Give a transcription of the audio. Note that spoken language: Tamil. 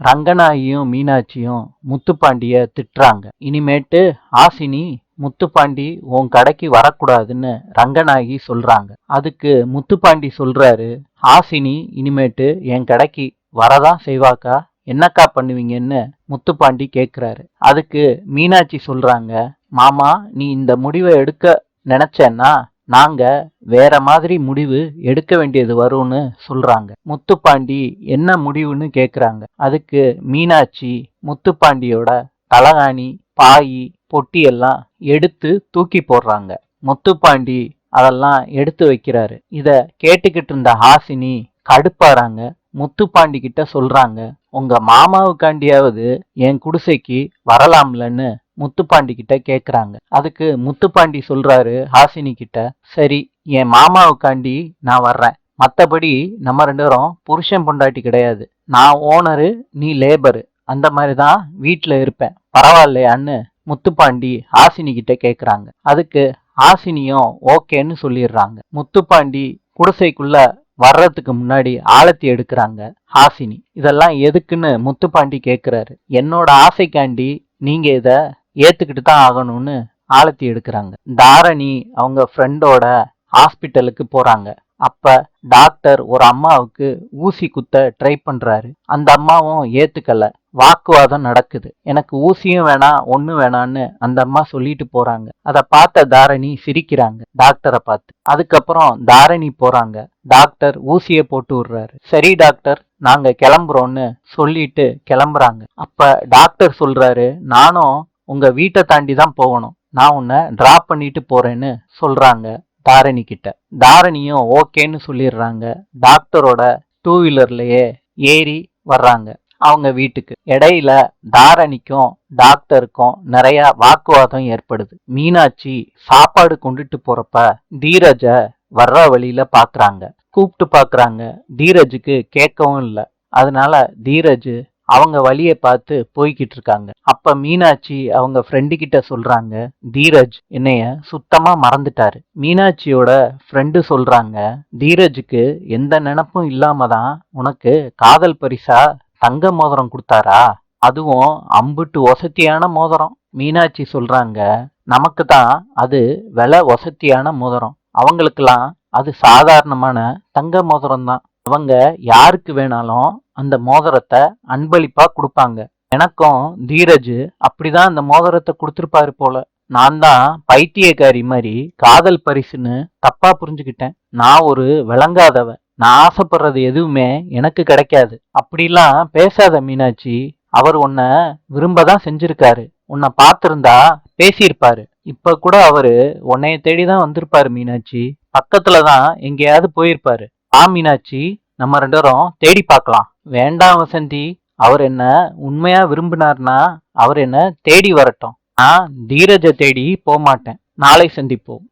ரங்கநாயகியும் மீனாட்சியும் முத்துப்பாண்டிய திட்டுறாங்க. இனிமேட்டு ஹாசினி முத்துப்பாண்டி உன் கடைக்கு வரக்கூடாதுன்னு ரங்கநாயகி சொல்றாங்க. அதுக்கு முத்துப்பாண்டி சொல்றாரு, ஹாசினி இனிமேட்டு என் கடைக்கு வரதான் செய்வாக்கா, என்னக்கா பண்ணுவீங்கன்னு முத்துப்பாண்டி கேக்குறாரு. அதுக்கு மீனாட்சி சொல்றாங்க, மாமா நீ இந்த முடிவை எடுக்க நினைச்சேன்னா நாங்க வேற மாதிரி முடிவு எடுக்க வேண்டியது வரும்னு சொல்றாங்க. முத்துப்பாண்டி என்ன முடிவுன்னு கேக்குறாங்க. அதுக்கு மீனாட்சி முத்துப்பாண்டியோட தலகாணி, பாயி, பொட்டி எல்லாம் எடுத்து தூக்கி போடுறாங்க. முத்துப்பாண்டி அதெல்லாம் எடுத்து வைக்கிறாரு. இத கேட்டுக்கிட்டு இருந்த ஹாசினி கடுப்பாறாங்க. முத்துப்பாண்டி கிட்ட சொல்றாங்க, உங்க மாமாவுக்காண்டியாவது என் குடிசைக்கு வரலாம்லன்னு முத்துப்பாண்டி கிட்ட கேக்குறாங்க. அதுக்கு முத்துப்பாண்டி சொல்றாரு ஹாசினி கிட்ட, சரி என் மாமாவுக்காண்டி நான் வர்றேன், மத்தபடி நம்ம ரெண்டு பேரும் புருஷன் பொண்டாட்டி கிடையாது, நான் ஓனரு நீ லேபரு, அந்த மாதிரிதான் வீட்டுல இருப்பேன், பரவாயில்லையான்னு முத்துப்பாண்டி ஹாசினி கிட்ட கேக்குறாங்க. அதுக்கு ஹாசினியும் ஓகேன்னு சொல்லிடுறாங்க. முத்துப்பாண்டி குடிசைக்குள்ள வர்றதுக்கு முன்னாடி ஆலத்தி எடுக்கிறாங்க ஹாசினி. இதெல்லாம் எதுக்குன்னு முத்துப்பாண்டி கேக்குறாரு. என்னோட ஆசைக்காண்டி நீங்க இத ஏத்துக்கிட்டு தான் ஆகணும்னு ஆலத்தி எடுக்கிறாங்க. தாரணி அவங்க ஃப்ரெண்டோட ஹாஸ்பிட்டலுக்கு போறாங்க. அப்ப டாக்டர் ஒரு அம்மாவுக்கு ஊசி குத்த ட்ரை பண்றாரு. அந்த அம்மாவும் ஏத்துக்கல. வாக்குவாதம் நடக்குது. எனக்கு ஊசியும் வேணாம் ஒண்ணும் வேணான்னு அந்த அம்மா சொல்லிட்டு போறாங்க. அதை பார்த்த தாரணி சிரிக்கிறாங்க டாக்டரை பார்த்து. அதுக்கப்புறம் தாரணி போறாங்க. டாக்டர் ஊசியை போட்டு விடுறாரு. சரி டாக்டர் நாங்க கிளம்புறோம்னு சொல்லிட்டு கிளம்புறாங்க. அப்ப டாக்டர் சொல்றாரு, நானும் உங்க வீட்டை தாண்டி தான் போகணும், நான் உன்னை டிராப் பண்ணிட்டு போறேன்னு சொல்றாங்க தாரணி கிட்ட. தாரணியும் ஓகேன்னு சொல்லிடுறாங்க. டாக்டரோட 2 வீலர்லயே ஏறி வர்றாங்க அவங்க வீட்டுக்கு. இடையில தாரணிக்கும் டாக்டருக்கும் நிறைய வாக்குவாதம் ஏற்படுது. மீனாட்சி சாப்பாடு கொண்டுட்டு போறப்ப தீரஜ வர்ற வழியில பாக்குறாங்க. கூப்பிட்டு பாக்குறாங்க. தீரஜுக்கு கேட்கவும் இல்லை. அதனால தீரஜ் அவங்க வழியை பார்த்து போய்கிட்டு இருக்காங்க. அப்ப மீனாட்சி அவங்க ஃப்ரெண்டு கிட்ட சொல்றாங்க, தீரஜ் என்னைய சுத்தமா மறந்துட்டாரு. மீனாட்சியோட ஃப்ரெண்டு சொல்றாங்க, தீரஜுக்கு எந்த நினைப்பும் இல்லாம தான் உனக்கு காதல் பரிசா தங்க மோதிரம் கொடுத்தாரா, அதுவும் அம்புட்டு ஒசத்தியான மோதிரம். மீனாட்சி சொல்றாங்க, நமக்கு தான் அது விலை ஒசத்தியான மோதிரம், அவங்களுக்கெல்லாம் அது சாதாரணமான தங்க மோதிரம் தான். அவங்க யாருக்கு வேணாலும் அந்த மோதிரத்தை அன்பளிப்பா கொடுப்பாங்க. எனக்கும் தீரஜ் அப்படிதான் அந்த மோதிரத்தை கொடுத்துருப்பாரு போல. நான் தான் பைத்தியக்காரி மாதிரி காதல் பரிசுன்னு தப்பா புரிஞ்சுக்கிட்டேன். நான் ஒரு விளங்காதவ, நான் ஆசைப்படுறது எதுவுமே எனக்கு கிடைக்காது. அப்படிலாம் பேசாத மீனாட்சி, அவர் உன்னை விரும்பதான் செஞ்சிருக்காரு. உன்னை பார்த்திருந்தா பேசியிருப்பாரு. இப்ப கூட அவரு உன்னைய தேடிதான் வந்திருப்பாரு மீனாட்சி. பக்கத்துலதான் எங்கேயாவது போயிருப்பாரு. மீனாட்சி நம்ம ரெண்டு பேரும் தேடி பார்க்கலாம். வேண்டாம் வசந்தி, அவர் என்ன உண்மையா விரும்பினார்னா அவர் என்ன தேடி வரட்டும், நான் தீரஜ தேடி போக மாட்டேன். நாளை சந்திப்போம்.